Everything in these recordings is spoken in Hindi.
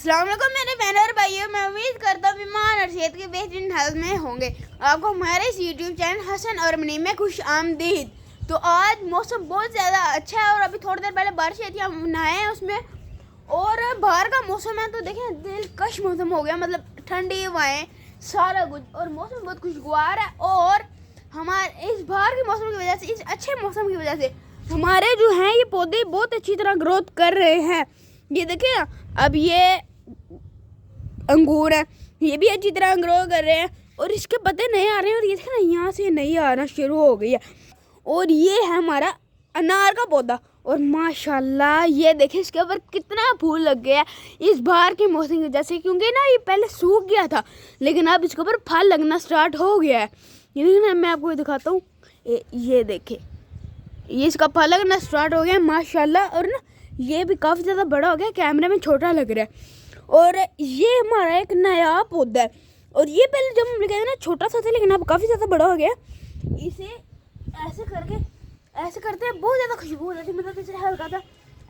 अस्सलाम वालेकुम मेरे बहन और भाइयों, मैं उम्मीद करता हूँ बीमार और सेहत के बेहतरीन हालत में होंगे। आपको हमारे इस यूट्यूब चैनल हसन और मनी में खुश आमदीद। तो आज मौसम बहुत ज़्यादा अच्छा है और अभी थोड़ी देर पहले बारिश आई थी, हम नहाए हैं उसमें और बाहर का मौसम है तो देखें दिलकश मौसम हो गया, मतलब ठंडी हवाएँ सारा कुछ और मौसम बहुत खुशगवार है। और हमारे इस बाहर के मौसम की वजह से, इस अच्छे मौसम की वजह से हमारे जो हैं ये पौधे बहुत अच्छी तरह ग्रोथ कर रहे हैं। ये देखिए ना, अब ये अंगूर है, ये भी अच्छी तरह ग्रो कर रहे हैं और इसके पत्ते नए आ रहे हैं और ये देखिए ना यहाँ से नई आना शुरू हो गई है। और ये है हमारा अनार का पौधा और माशाल्लाह ये देखिए इसके ऊपर कितना फूल लग गया है इस बाहर के मौसम की वजह से, क्योंकि ना ये पहले सूख गया था लेकिन अब इसके ऊपर फल लगना स्टार्ट हो गया है। ये देखिए ना, मैं आपको दिखाता हूँ, ये देखिए ये इसका फल लगना स्टार्ट हो गया है माशाल्लाह। और ना ये भी काफ़ी ज़्यादा बड़ा हो गया, कैमरे में छोटा लग रहा है। और ये हमारा एक नया पौधा है और ये पहले जब हम लगाए ना छोटा सा था लेकिन अब काफ़ी ज़्यादा बड़ा हो गया। इसे ऐसे करके ऐसे करते हैं बहुत ज़्यादा खुशबू हो जाती है, मतलब इसे हल्का था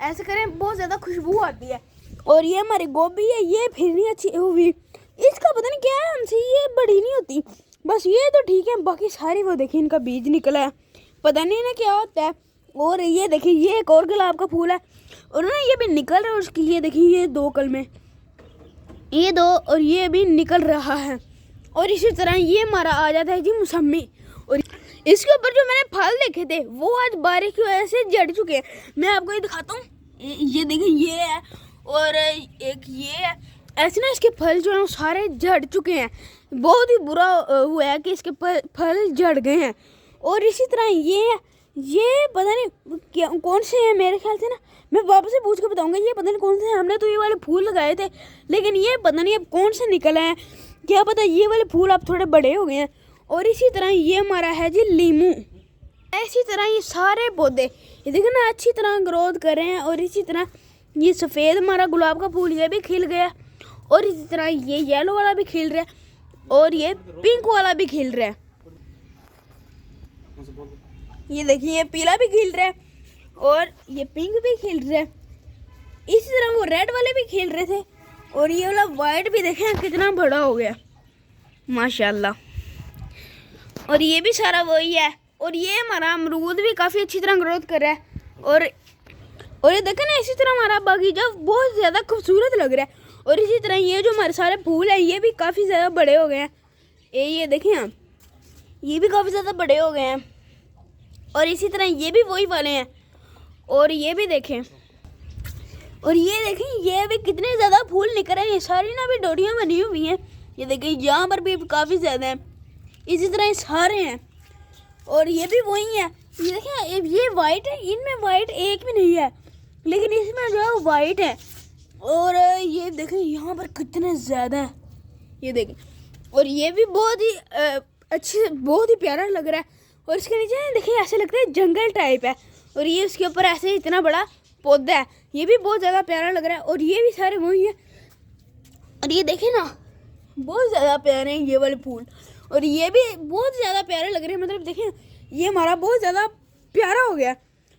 ऐसे करें बहुत ज़्यादा खुशबू आती है। और ये हमारी गोभी है, ये फिर नहीं अच्छी हुई, इसका पता नहीं क्या है हमसे, ये बड़ी नहीं होती, बस ये तो ठीक है, बाकी सारी वो देखिए इनका बीज निकला है, पता नहीं ना क्या होता है। और ये देखिए ये एक और गुलाब का फूल है और ना ये भी निकल रहा है उसकी, ये देखिए ये दो कल में ये दो और ये भी निकल रहा है। और इसी तरह ये हमारा आ जाता है जी मौसमी, और इसके ऊपर जो मैंने फल देखे थे वो आज बारिश की वजह से झड़ चुके हैं। मैं आपको ये दिखाता हूँ, ये देखिए ये है और एक ये है, ऐसे ना इसके फल जो है वो सारे झड़ चुके हैं, बहुत ही बुरा हुआ है कि इसके फल झड़ गए हैं। और इसी तरह ये पता नहीं क्या कौन से हैं, मेरे ख्याल से ना मैं वापस से पूछ के बताऊंगा, ये पता नहीं कौन से हैं, हमने तो ये वाले फूल लगाए थे लेकिन ये पता नहीं अब कौन से निकले हैं, क्या पता ये वाले फूल अब थोड़े बड़े हो गए हैं। और इसी तरह ये हमारा है जी लीमू, इसी तरह ये सारे पौधे ये देखो ना अच्छी तरह ग्रोथ कर रहे हैं। और इसी तरह ये सफ़ेद हमारा गुलाब का फूल ये भी खिल गया और इसी तरह ये येलो वाला भी खिल रहा है और ये पिंक वाला भी खिल रहा है, ये देखिए ये पीला भी खिल रहा है और ये पिंक भी खिल रहा है। इसी तरह वो रेड वाले भी खिल रहे थे और ये वाला वाइट भी देखें कितना बड़ा हो गया माशाल्लाह। और ये भी सारा वही है और ये हमारा अमरूद भी काफ़ी अच्छी तरह ग्रोथ कर रहा है। और ये देखें ना इसी तरह हमारा बागीचा बहुत ज़्यादा खूबसूरत लग रहा है। और इसी तरह ये जो हमारे सारे फूल हैं ये भी काफ़ी ज़्यादा बड़े हो गए हैं, ये देखें आप, ये भी काफ़ी ज़्यादा बड़े हो गए हैं। और इसी तरह ये भी वही वाले हैं और ये भी देखें, और ये देखें ये भी कितने ज़्यादा फूल निकल रहे हैं, ये सारी ना भी डोरियाँ बनी हुई हैं, ये देखें यहाँ पर भी काफ़ी ज़्यादा है, इसी तरह ये सारे हैं। और ये भी वही है, ये देखें ये वाइट है, इनमें वाइट एक भी नहीं है लेकिन इसमें जो है वो वाइट है। और ये देखें यहाँ पर कितने ज़्यादा है, ये देखें, और ये भी बहुत ही अच्छे बहुत ही प्यारा लग रहा है। और इसके नीचे देखिए ऐसे लगता है जंगल टाइप है और ये उसके ऊपर ऐसे इतना बड़ा पौधा है, ये भी बहुत ज़्यादा प्यारा लग रहा है। और ये भी सारे वही है और ये देखें ना बहुत ज़्यादा प्यारे हैं ये वाले फूल और ये भी बहुत ज़्यादा प्यारे लग रहे हैं, मतलब देखें ये हमारा बहुत ज़्यादा प्यारा हो गया।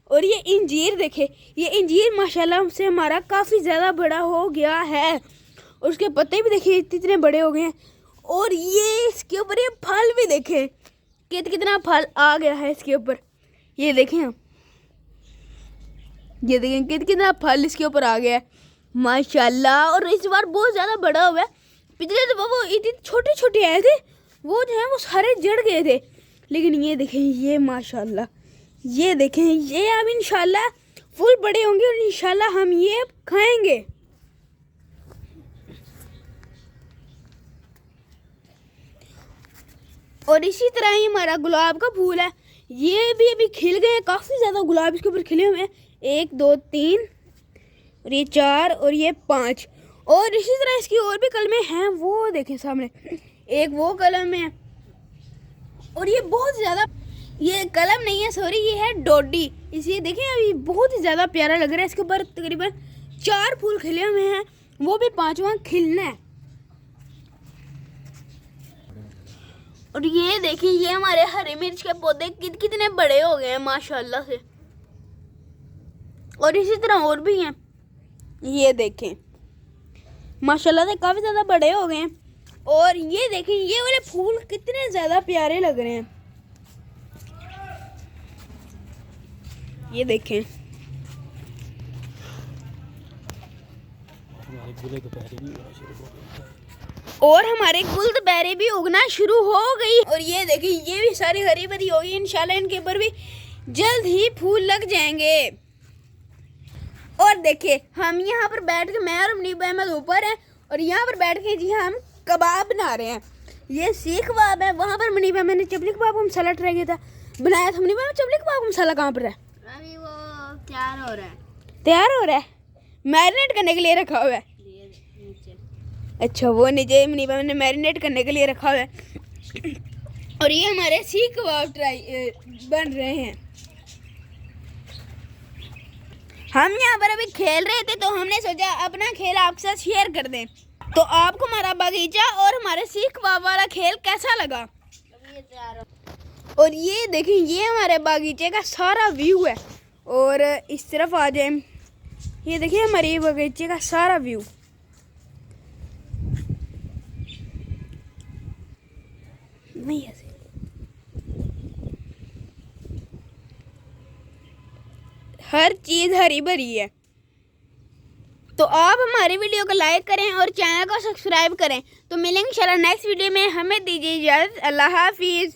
और ये इंजीर देखें, ये इंजीर माशाल्लाह से हमारा काफ़ी ज़्यादा बड़ा हो गया है और उसके पत्ते भी देखिए इतने बड़े हो गए हैं। और ये इसके ऊपर ये फल भी देखें कितना फल आ गया है इसके ऊपर, ये देखें आप, ये देखें कितना फल इसके ऊपर आ गया है माशाल्लाह। और इस बार बहुत ज़्यादा बड़ा हुआ है, पिछले तो वो इतने छोटे छोटे आए थे वो जो है वो सारे जड़ गए थे, लेकिन ये देखें ये माशाल्लाह, ये देखें ये अब इंशाल्लाह फूल बड़े होंगे और इंशाल्लाह हम ये अब खाएंगे। और इसी तरह ही हमारा गुलाब का फूल है, ये भी अभी खिल गए हैं, काफ़ी ज़्यादा गुलाब इसके ऊपर खिले हुए हैं, 1 2 3 और ये 4 और ये 5। और इसी तरह इसकी और भी कलमें हैं, वो देखें सामने एक वो कलम है और ये बहुत ज़्यादा, ये कलम नहीं है सॉरी ये है डोडी, इसे देखें अभी बहुत ही ज़्यादा प्यारा लग रहा है, इसके ऊपर तकरीबन 4 फूल खिले हुए हैं, वो भी 5वां खिलना है। और ये देखिए ये हमारे हरी मिर्च के पौधे कितने बड़े हो गए हैं माशाल्लाह से। और इसी तरह और भी हैं, ये देखें माशाल्लाह से काफ़ी ज़्यादा बड़े हो गए हैं। और ये देखें ये वाले फूल कितने ज़्यादा प्यारे लग रहे हैं। ये देखें और हमारे गुल दोपहरे भी उगना शुरू हो गई। और ये देखिए ये भी सारी हरी भरी होगी। इंशाल्लाह इनके ऊपर भी जल्द ही फूल लग जाएंगे। और देखिए हम यहाँ पर बैठ के, मैं और मुनीब अहमद ऊपर हैं और यहाँ पर बैठ के जी हम कबाब बना रहे हैं। ये सीख कबाब है। वहाँ पर मुनीब अहमद ने चपली कबाब का मसाला ट्राई किया था, बनाया था। मुनीब अहमद चपली कबाब का मसाला कहाँ पर है? अभी वो तैयार हो रहा है। तैयार हो रहा है, मैरिनेट करने के लिए रखा हुआ है। अच्छा वो नीचे मुनीब अहमद ने मैरिनेट करने के लिए रखा हुआ है। और ये हमारे सीख कबाब बन रहे हैं। हम यहाँ पर अभी खेल रहे थे तो हमने सोचा अपना खेल आपके साथ शेयर कर दें। तो आपको हमारा बागीचा और हमारे सीख कबाब वाला खेल कैसा लगा? और ये देखिए ये हमारे बागीचे का सारा व्यू है। और इस तरफ आ जाए, ये देखिए हमारे बागीचे का सारा व्यू। नहीं ऐसे हर चीज़ हरी भरी है। तो आप हमारी वीडियो को लाइक करें और चैनल को सब्सक्राइब करें। तो मिलेंगे इंशाल्लाह नेक्स्ट वीडियो में। हमें दीजिए इजाज़त। अल्लाह हाफिज़।